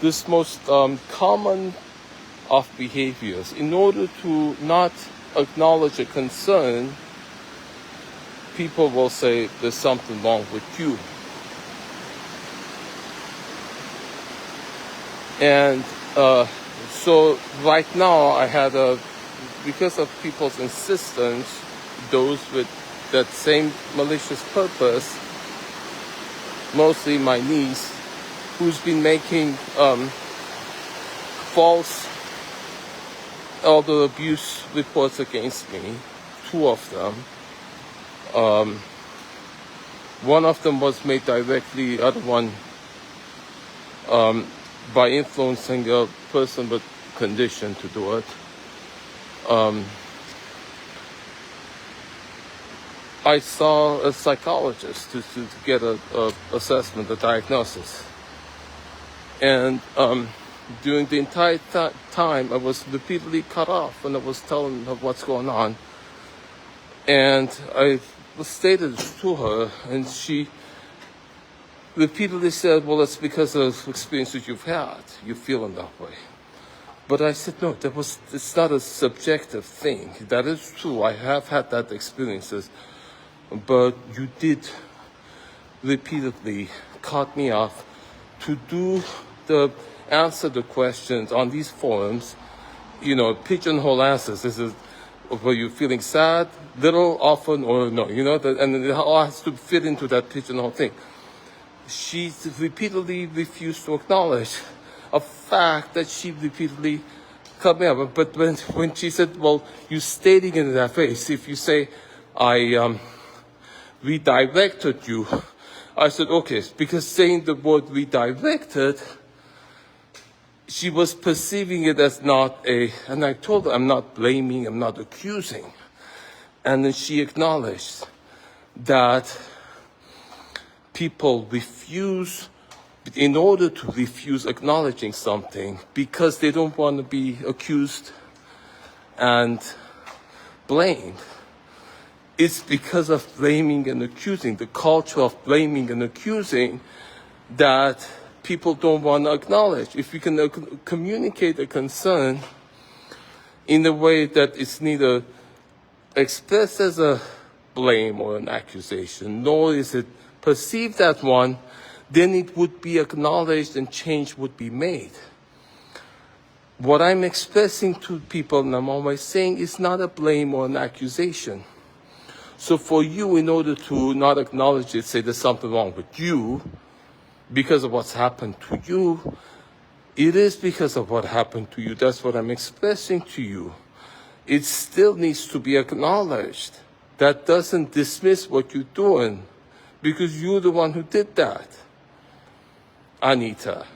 this most common of behaviors. In order to not acknowledge a concern, people will say there's something wrong with you. And so right now I had because of people's insistence, those with that same malicious purpose, mostly my niece, who's been making false elder abuse reports against me, 2 of them. One of them was made directly, the other one by influencing a person with condition to do it. I saw a psychologist to get a assessment, a diagnosis. And during the entire time, I was repeatedly cut off when I was telling her what's going on. And I stated it to her, and she repeatedly said, well, it's because of experiences you've had. You're feeling that way. But I said, no, it's not a subjective thing. That is true. I have had that experiences. But you did repeatedly cut me off to answer the questions on these forums, pigeonhole answers. This is, were you feeling sad, little, often, or no? And it all has to fit into that pigeonhole thing. She repeatedly refused to acknowledge a fact that she repeatedly cut me off. But when she said, well, you stating it in that face, if you say, I redirected you, I said, okay, because saying the word redirected, she was perceiving it as and I told her, I'm not blaming, I'm not accusing. And then she acknowledged that people refuse, in order to refuse acknowledging something, because they don't want to be accused and blamed. It's because of blaming and accusing, the culture of blaming and accusing, that people don't want to acknowledge. If you can communicate a concern in a way that it's neither expressed as a blame or an accusation, nor is it perceived as one, then it would be acknowledged and change would be made. What I'm expressing to people, and I'm always saying, is not a blame or an accusation. So for you, in order to not acknowledge it, say there's something wrong with you because of what's happened to you, it is because of what happened to you. That's what I'm expressing to you. It still needs to be acknowledged. That doesn't dismiss what you're doing, because you're the one who did that, Anita.